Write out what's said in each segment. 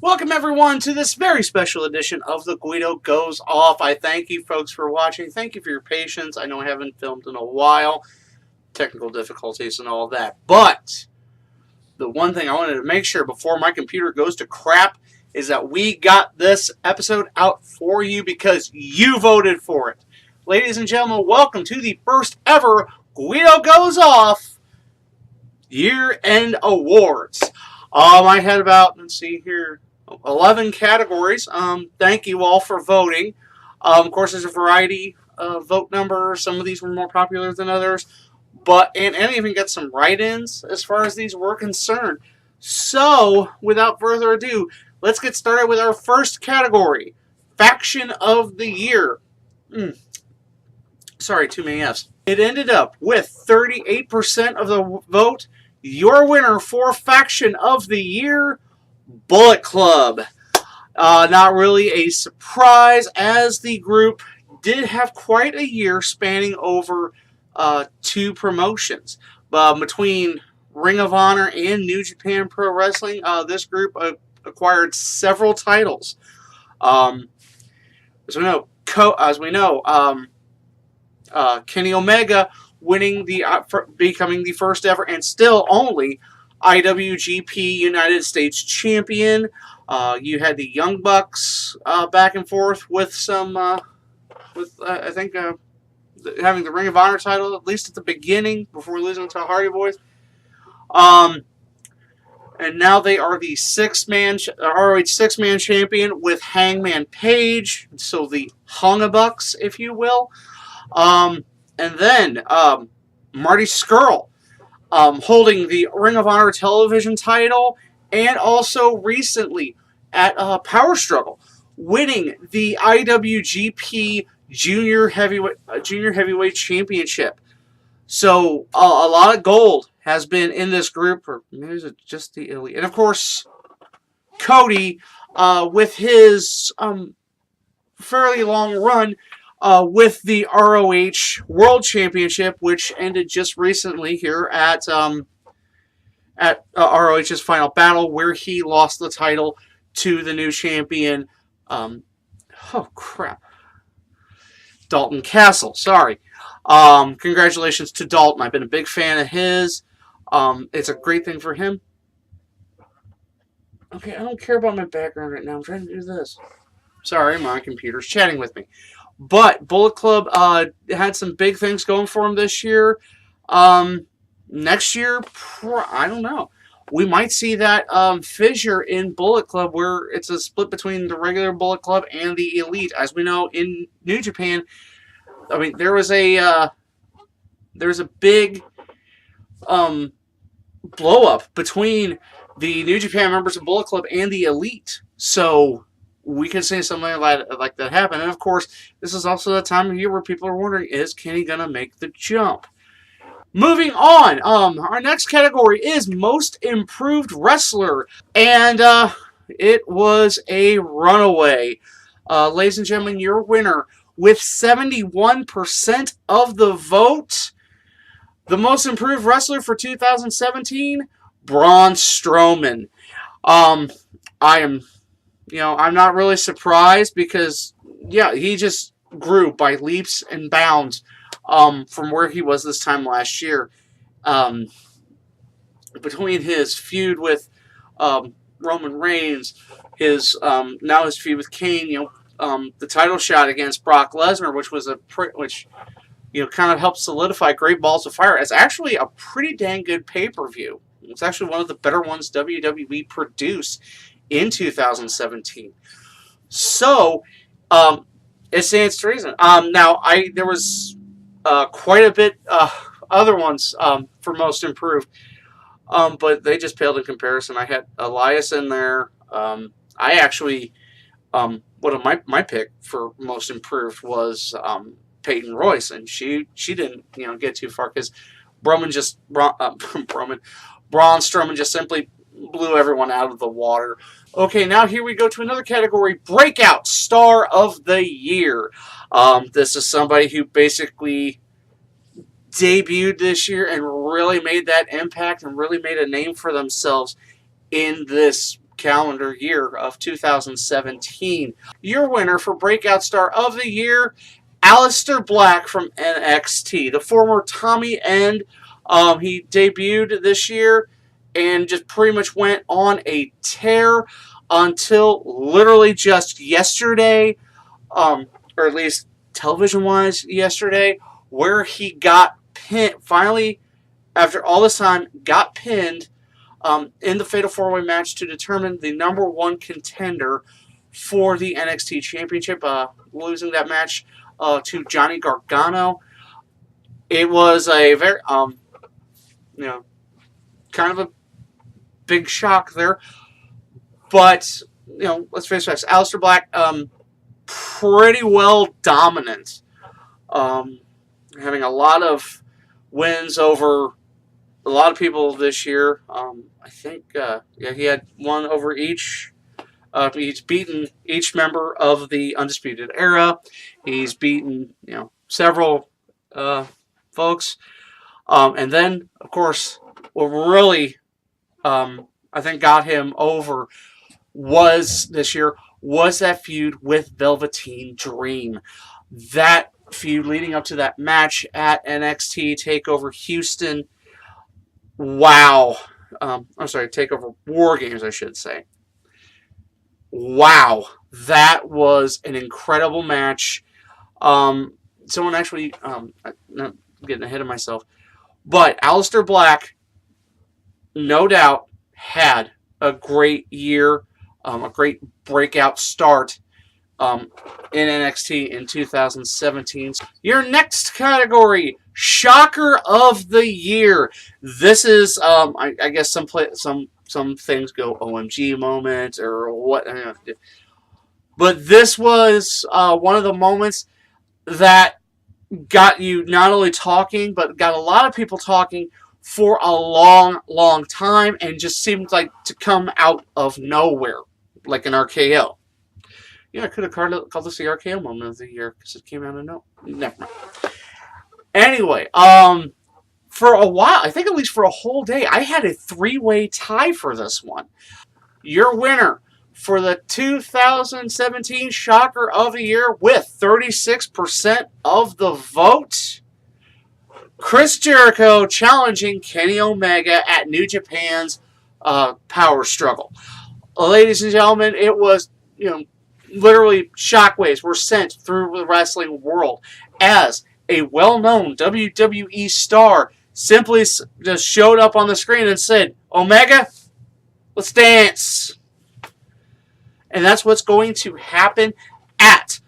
Welcome everyone to this very special edition of the Guido Goes Off. I thank you folks for watching. Thank you for your patience. I know I haven't filmed in a while. Technical difficulties and all that. But the one thing I wanted to make sure before my computer goes to crap is that we got this episode out for you because you voted for it. Ladies and gentlemen, welcome to the first ever Guido Goes Off year-end awards. I had about, let's see here, 11 categories. Thank you all for voting. Of course, there's a variety of vote numbers. Some of these were more popular than others. And even got some write-ins as far as these were concerned. So, without further ado, let's get started with our first category. Faction of the Year. Sorry, too many F's. It ended up with 38% of the vote. Your winner for Faction of the Year, Bullet Club. Not really a surprise, as the group did have quite a year spanning over two promotions. Between Ring of Honor and New Japan Pro Wrestling, this group acquired several titles. As we know, Kenny Omega winning becoming the first ever and still only IWGP United States Champion. You had the Young Bucks back and forth with some, I think, having the Ring of Honor title, at least at the beginning, before losing to Hardy Boys. And now they are the ROH six-man champion with Hangman Page, so the Hunga Bucks, if you will. And then Marty Scurll holding the Ring of Honor television title, and also recently at Power Struggle winning the IWGP Junior Heavyweight Championship. So a lot of gold has been in this group, or maybe is it just the Elite? And of course, Cody with his fairly long run with the ROH World Championship, which ended just recently here at ROH's Final Battle, where he lost the title to the new champion, Dalton Castle. Sorry. Congratulations to Dalton. I've been a big fan of his. It's a great thing for him. Okay, I don't care about my background right now. I'm trying to do this. Sorry, my computer's chatting with me. But Bullet Club had some big things going for him this year. Next year, I don't know. We might see that fissure in Bullet Club where it's a split between the regular Bullet Club and the Elite. As we know, in New Japan, I mean, there was a big blow up between the New Japan members of Bullet Club and the Elite. So we could see something like that happen. And of course, this is also the time of year where people are wondering, is Kenny going to make the jump? Moving on, our next category is Most Improved Wrestler. And it was a runaway. Ladies and gentlemen, your winner with 71% of the vote. The Most Improved Wrestler for 2017, Braun Strowman. I'm not really surprised because, yeah, he just grew by leaps and bounds from where he was this time last year. Between his feud with Roman Reigns, now his feud with Kane, the title shot against Brock Lesnar, which kind of helped solidify Great Balls of Fire as actually a pretty dang good pay-per-view. It's actually one of the better ones WWE produced in 2017. So, it stands to reason. Now, there was quite a bit other ones for Most Improved, but they just paled in comparison. I had Elias in there. I actually, one of my pick for Most Improved was Peyton Royce, and she didn't get too far because Braun Strowman just simply blew everyone out of the water. Okay, now here we go to another category, Breakout Star of the Year. This is somebody who basically debuted this year and really made that impact and really made a name for themselves in this calendar year of 2017. Your winner for Breakout Star of the Year, Aleister Black from NXT, the former Tommy End. He debuted this year and just pretty much went on a tear until literally just yesterday, or at least television-wise yesterday, where he got pinned, finally, after all this time, got pinned in the Fatal 4-Way match to determine the number one contender for the NXT Championship, losing that match to Johnny Gargano. It was a very, kind of a big shock there. But, let's face it, Aleister Black, pretty well dominant. Having a lot of wins over a lot of people this year. I think, he had one over each. He's beaten each member of the Undisputed Era. He's beaten, several folks. And then, of course, what really, I think, got him over this year was that feud with Velveteen Dream. That feud leading up to that match at NXT TakeOver Houston. Wow. I'm sorry, TakeOver War Games, I should say. Wow. That was an incredible match. Someone actually, not getting ahead of myself, but Aleister Black, no doubt, had a great year, a great breakout start in NXT in 2017. Your next category, Shocker of the Year. This is, I guess some things go OMG moment or what, but this was one of the moments that got you not only talking, but got a lot of people talking for a long, long time, and just seemed like to come out of nowhere, like an RKO. I could have called this the RKO moment of the year because it came out of nowhere. Never mind. Anyway, for a while, I think at least for a whole day, I had a three-way tie for this one. Your winner for the 2017 Shocker of the Year with 36% of the vote, Chris Jericho challenging Kenny Omega at New Japan's Power Struggle. Ladies and gentlemen, it was, literally shockwaves were sent through the wrestling world as a well-known WWE star simply just showed up on the screen and said, Omega, let's dance. And that's what's going to happen at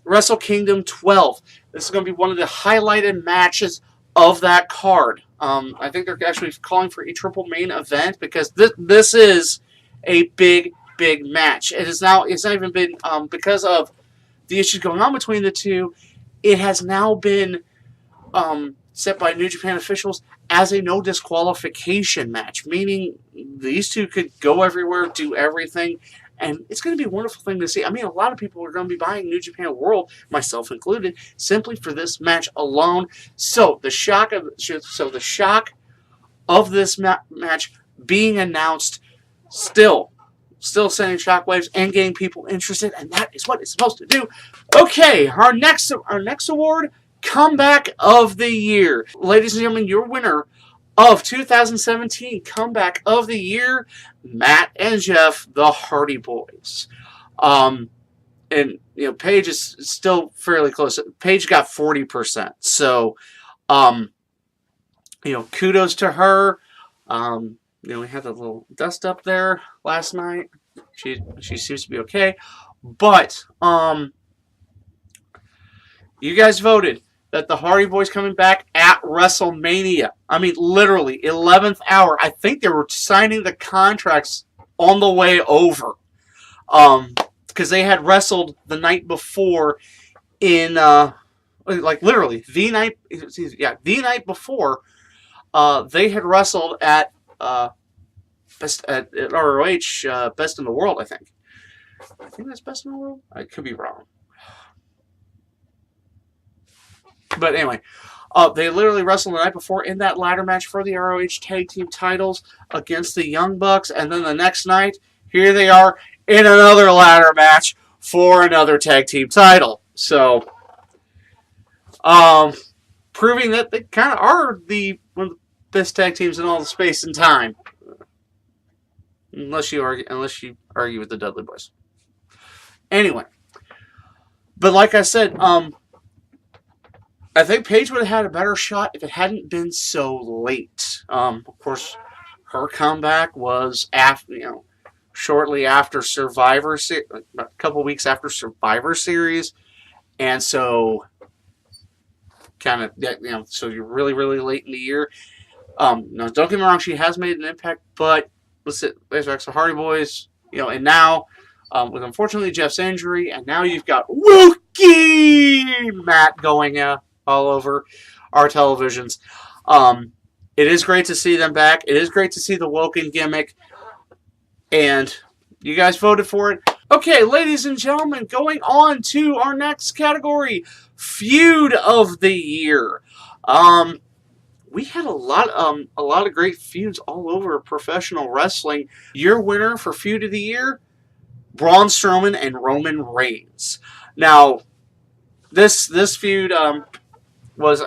Wrestle Kingdom 12. This is going to be one of the highlighted matches of that card. I think they're actually calling for a triple main event because this is a big match. It's not even been, because of the issues going on between the two, it has now been set by New Japan officials as a no disqualification match, meaning these two could go everywhere, do everything, and it's going to be a wonderful thing to see. I mean, a lot of people are going to be buying New Japan World, myself included, simply for this match alone. So the shock of this match being announced, still sending shockwaves and getting people interested, and that is what it's supposed to do. Okay, our next award, Comeback of the Year. Ladies and gentlemen, your winner of 2017 Comeback of the Year, Matt and Jeff, the Hardy Boys. And Paige is still fairly close. Paige got 40%. So, kudos to her. We had a little dust up there last night. She seems to be okay. But you guys voted that the Hardy Boys coming back at WrestleMania. I mean, literally, 11th hour. I think they were signing the contracts on the way over. Because they had wrestled the night before in, literally, the night before, they had wrestled at ROH, Best in the World, I think. I think that's Best in the World? I could be wrong. But anyway, they literally wrestled the night before in that ladder match for the ROH Tag Team titles against the Young Bucks. And then the next night, here they are in another ladder match for another tag team title. So, proving that they kind of are one of the best tag teams in all the space and time. Unless you argue with the Dudley Boys. Anyway, but like I said, I think Paige would have had a better shot if it hadn't been so late. Of course, her comeback was shortly after Survivor Series, a couple weeks after Survivor Series, and so so you're really, really late in the year. No, don't get me wrong, she has made an impact, but let's back to Hardy Boys, and now with unfortunately Jeff's injury, and now you've got Wookie Matt going all over our televisions. It is great to see them back. It is great to see the Woken gimmick, and you guys voted for it. Okay, ladies and gentlemen, going on to our next category, Feud of the Year. We had a lot of great feuds all over professional wrestling. Your winner for Feud of the Year, Braun Strowman and Roman Reigns. Now, this feud was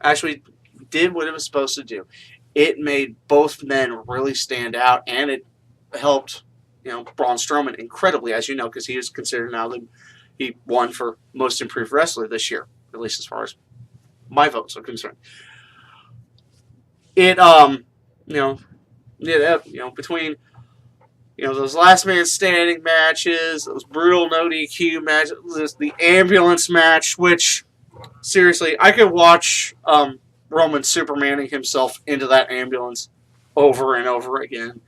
actually did what it was supposed to do. It made both men really stand out, and it helped Braun Strowman incredibly, as you know, because he is considered now he won for Most Improved Wrestler this year, at least as far as my votes are concerned. It between those last man standing matches, those brutal no DQ matches, the ambulance match, which seriously I could watch Roman Supermaning himself into that ambulance over and over again.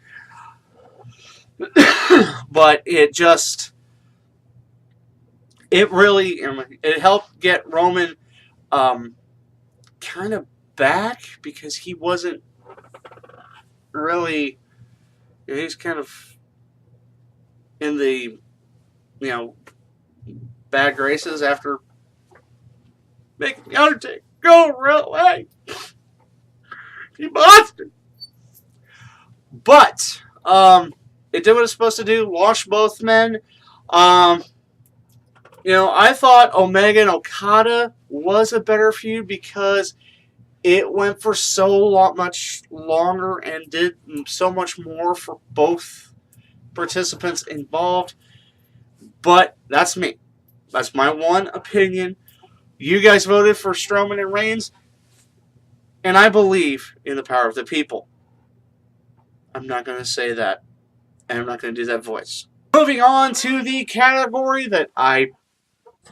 But it really helped get Roman kind of back, because he wasn't really, he's kind of in the bad graces after making the Undertaker go away. He busted. But it did what it's supposed to do. Wash both men. I thought Omega and Okada was a better feud because it went for much longer and did so much more for both participants involved. But that's me. That's my one opinion. You guys voted for Strowman and Reigns, and I believe in the power of the people. I'm not going to say that, and I'm not going to do that voice. Moving on to the category that I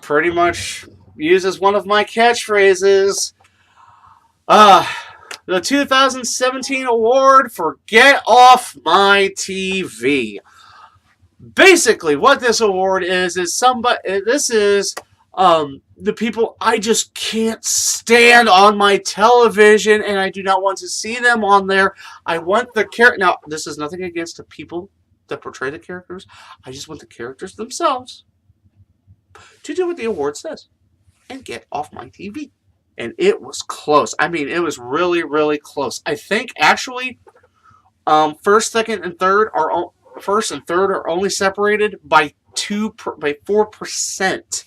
pretty much use as one of my catchphrases. The 2017 award for Get Off My TV. Basically, what this award is the people I just can't stand on my television, and I do not want to see them on there. I want the character. Now, this is nothing against the people that portray the characters. I just want the characters themselves to do what the award says and get off my TV. And it was close. I mean, it was really, really close. I think actually, first and third are only separated by 4%.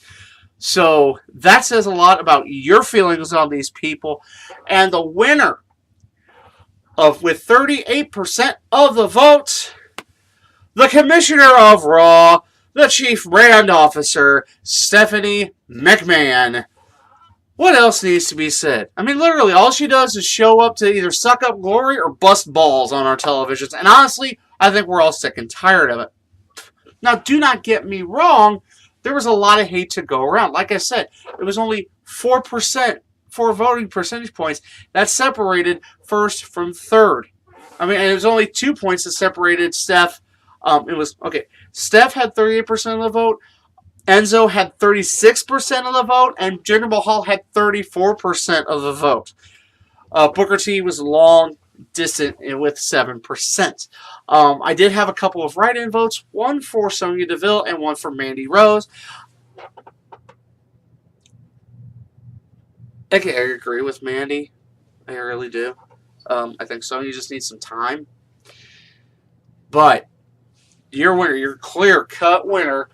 So that says a lot about your feelings on these people. And the winner with 38% of the votes, the Commissioner of Raw, the Chief Brand Officer, Stephanie McMahon. What else needs to be said? I mean, literally, all she does is show up to either suck up glory or bust balls on our televisions. And honestly, I think we're all sick and tired of it. Now, do not get me wrong. There was a lot of hate to go around. Like I said, it was only 4%, 4 voting percentage points that separated first from third. I mean, and it was only 2 points that separated Steph. Steph had 38% of the vote. Enzo had 36% of the vote, and Jinder Mahal had 34% of the vote. Booker T was long distant with 7%. I did have a couple of write-in votes, one for Sonya Deville and one for Mandy Rose. Okay, I agree with Mandy. I really do. I think Sonya just needs some time. But your winner, your clear-cut winner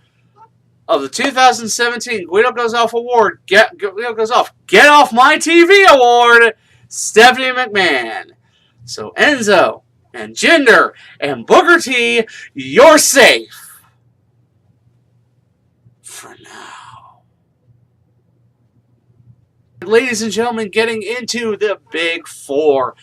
of the 2017 Guido Goes Off Award, Guido Goes Off, Get Off My TV Award, Stephanie McMahon. So Enzo and Jinder and Booker T, you're safe for now. Ladies and gentlemen, getting into the Big Four.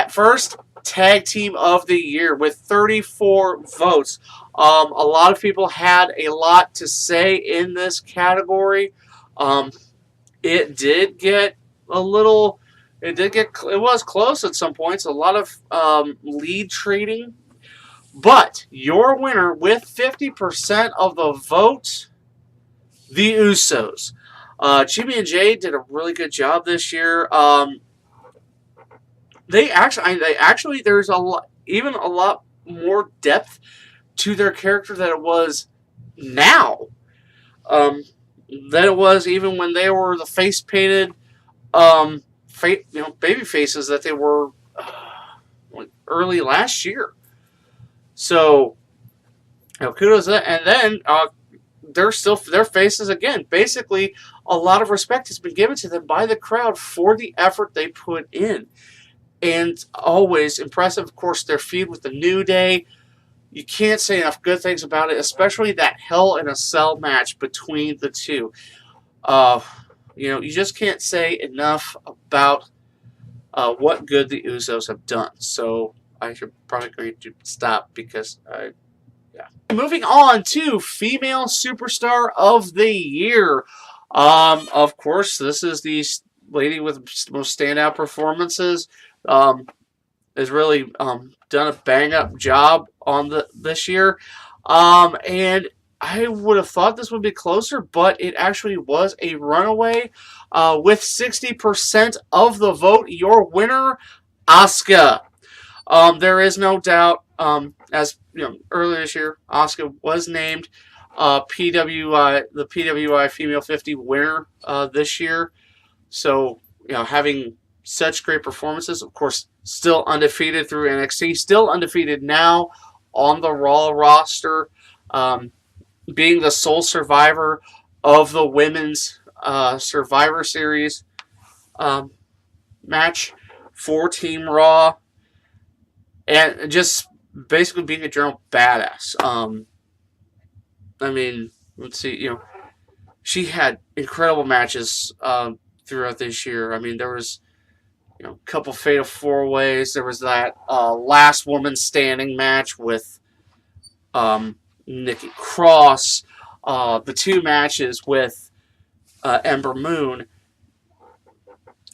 First Tag Team of the Year with 34 votes. A lot of people had a lot to say in this category. It did get a little... It was close at some points. A lot of lead trading. But your winner with 50% of the vote, the Usos. Jimmy and Jay did a really good job this year. They actually there's a lot more depth to their character than it was now. Than it was even when they were the face painted baby faces that they were early last year. So, kudos to that. And then they're still their faces again. Basically, a lot of respect has been given to them by the crowd for the effort they put in. And always impressive, of course, their feud with the New Day. You can't say enough good things about it, especially that Hell in a Cell match between the two. You just can't say enough about what good the Usos have done. So I should probably going to stop because yeah. Moving on to Female Superstar of the Year. Of course, this is the lady with most standout performances. Has really done a bang-up job on this year. And I would have thought this would be closer, but it actually was a runaway. With 60% of the vote, your winner, Asuka. There is no doubt, as earlier this year, Asuka was named the PWI Female 50 winner this year. So, having such great performances, of course, still undefeated through NXT, still undefeated now on the Raw roster, being the sole survivor of the women's Survivor Series match for Team Raw, and just basically being a general badass. Let's see, she had incredible matches throughout this year. There was a couple fatal 4-ways. There was that last woman standing match with Nikki Cross. The 2 matches with Ember Moon.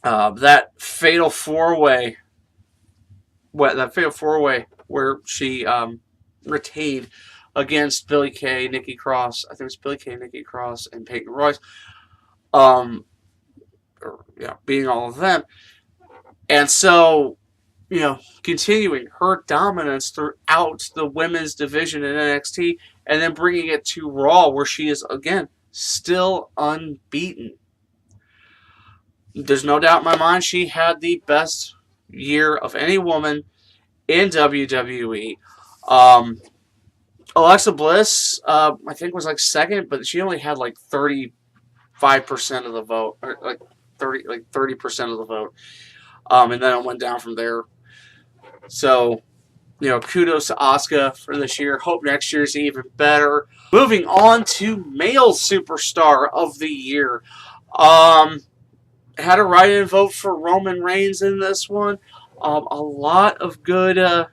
That fatal 4-way. That fatal 4-way where she retained against Billie Kay, Nikki Cross. I think it was Billie Kay, Nikki Cross, and Peyton Royce. Beating all of them. And so, continuing her dominance throughout the women's division in NXT, and then bringing it to Raw, where she is, again, still unbeaten. There's no doubt in my mind she had the best year of any woman in WWE. Alexa Bliss, I think, was like second, but she only had like 35% of the vote, or like 30% of the vote. And then it went down from there. So, kudos to Asuka for this year. Hope next year's even better. Moving on to Male Superstar of the Year. Had a write-in vote for Roman Reigns in this one. A lot of good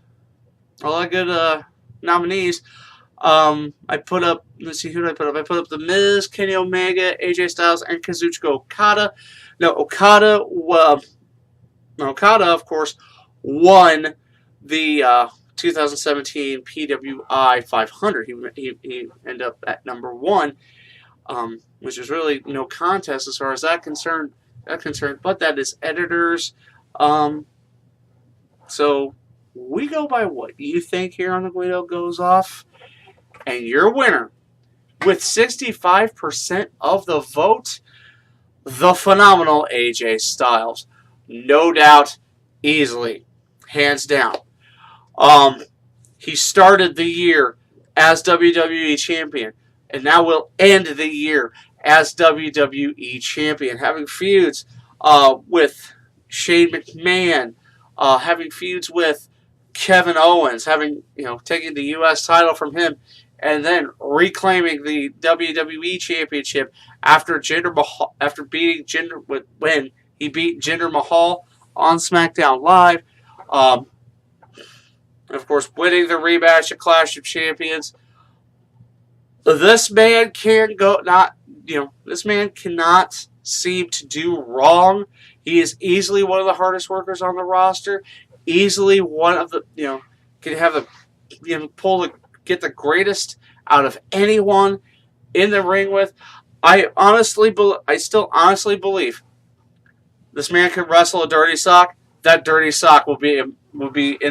nominees. I put up, let's see, who did I put up? I put up The Miz, Kenny Omega, AJ Styles, and Kazuchika Okada. Now, Okada, of course, won the 2017 PWI 500. He ended up at number 1, which is really no contest as far as that concerned. But that is editors. So we go by what you think here on the Guido Goes Off. And your winner, with 65% of the vote, the phenomenal AJ Styles. No doubt, easily, hands down. He started the year as WWE Champion. And now will end the year as WWE Champion, having feuds with Shane McMahon, having feuds with Kevin Owens, having taking the U.S. title from him, and then reclaiming the WWE Championship after beating when he beat Jinder Mahal on SmackDown Live. Of course, winning the rematch at Clash of Champions. This man This man cannot seem to do wrong. He is easily one of the hardest workers on the roster. Easily one of the can have the get the greatest out of anyone in the ring with. I still honestly believe this man can wrestle a dirty sock. That dirty sock will be in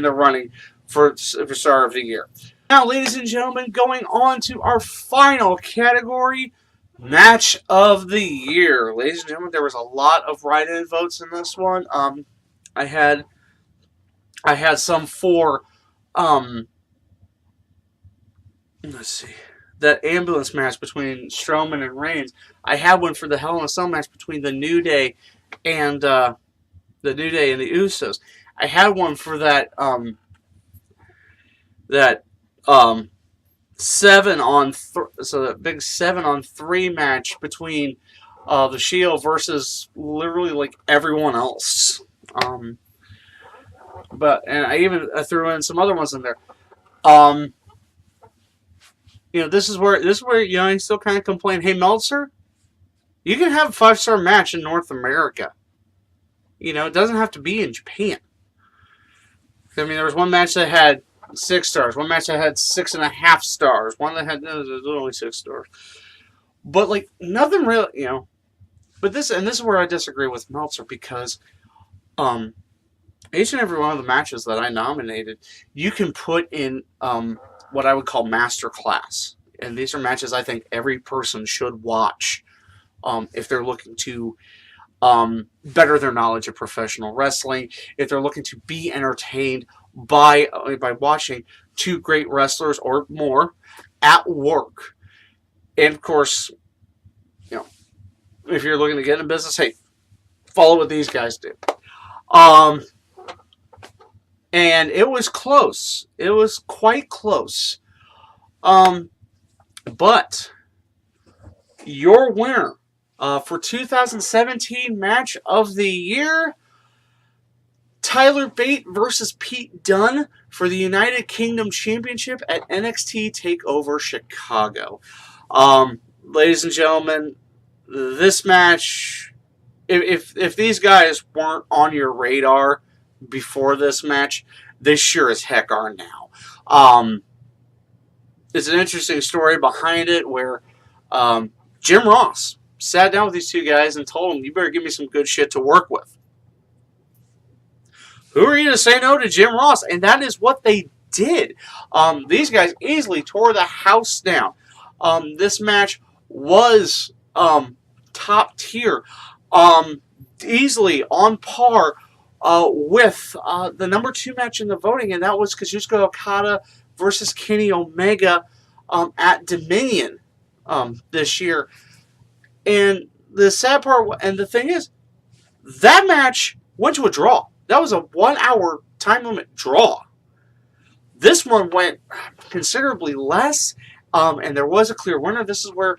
the running for Star of the Year. Now, ladies and gentlemen, going on to our final category, Match of the Year. Ladies and gentlemen, there was a lot of write-in votes in this one. I had some for let's see, that ambulance match between Strowman and Reigns. I had one for the Hell in a Cell match between the New Day and the Usos. I had one for that 7-on-3 match between the Shield versus literally like everyone else. And I threw in some other ones in there. This is where I still kind of complain. Hey, Meltzer, you can have a 5-star match in North America. It doesn't have to be in Japan. I mean, there was one match that had 6 stars. One match that had 6.5 stars. One that had only 6 stars. But like nothing really, But this is where I disagree with Meltzer, because each and every one of the matches that I nominated, you can put in what I would call master class, and these are matches I think every person should watch if they're looking to better their knowledge of professional wrestling, if they're looking to be entertained by watching 2 great wrestlers or more at work. And of course, if you're looking to get in business, hey, follow what these guys do. And it was close. It was quite close. But your winner for 2017 Match of the Year, Tyler Bate versus Pete Dunne for the United Kingdom Championship at NXT TakeOver Chicago. Ladies and gentlemen, this match, if these guys weren't on your radar before this match, they sure as heck are now. There's an interesting story behind it where Jim Ross sat down with these 2 guys and told them, you better give me some good shit to work with. Who are you to say no to Jim Ross? And that is what they did. These guys easily tore the house down. This match was top tier. Easily on par with the number 2 match in the voting, and that was Kazuchika Okada versus Kenny Omega at Dominion this year. And the sad part, and the thing is, that match went to a draw. That was a 1-hour time limit draw. This one went considerably less, and there was a clear winner. This is where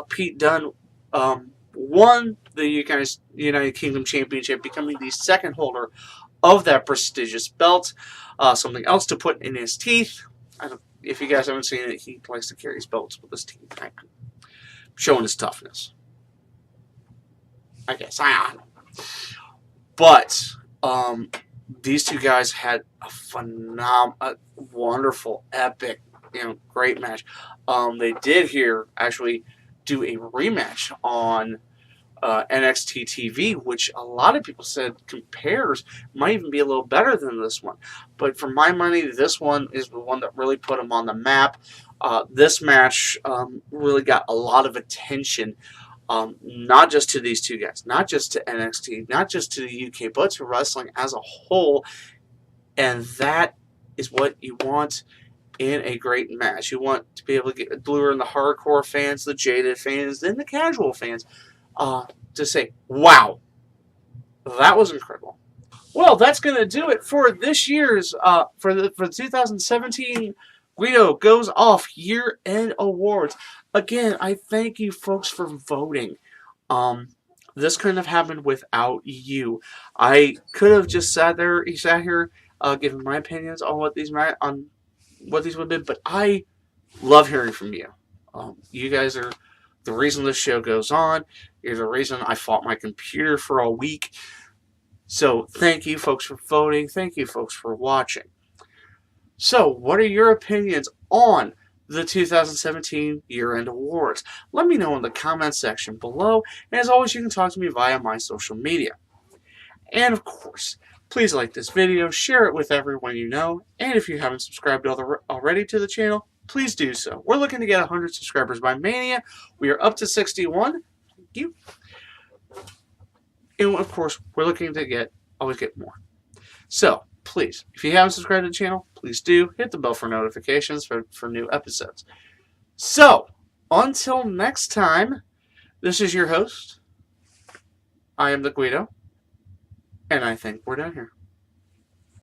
Pete Dunne won the United Kingdom Championship, becoming the second holder of that prestigious belt. Something else to put in his teeth. If you guys haven't seen it, he likes to carry his belts with his teeth, showing his toughness. I guess. I don't know. But these 2 guys had a wonderful, epic, great match. They did here actually do a rematch on NXT TV, which a lot of people said might even be a little better than this one. But for my money, this one is the one that really put them on the map. This match really got a lot of attention, not just to these 2 guys, not just to NXT, not just to the UK, but to wrestling as a whole. And that is what you want in a great match. You want to be able to lure in the hardcore fans, the jaded fans, then the casual fans to say, wow, that was incredible. Well, that's going to do it for this year's, for the 2017 Guido Goes Off Year-End Awards. Again, I thank you folks for voting. This couldn't have happened without you. I could have just sat here, giving my opinions on what these would be, but I love hearing from you. You guys are the reason this show goes on. You're the reason I fought my computer for a week. So thank you folks for voting. Thank you folks for watching. So what are your opinions on the 2017 Year-End Awards? Let me know in the comments section below. And as always, you can talk to me via my social media. And of course, please like this video, share it with everyone you know, and if you haven't subscribed already to the channel, please do so. We're looking to get 100 subscribers by Mania. We are up to 61. Thank you. And of course, we're looking to always get more. So, please, if you haven't subscribed to the channel, please do. Hit the bell for notifications for new episodes. So, until next time, this is your host. I am the Guido. And I think we're done here.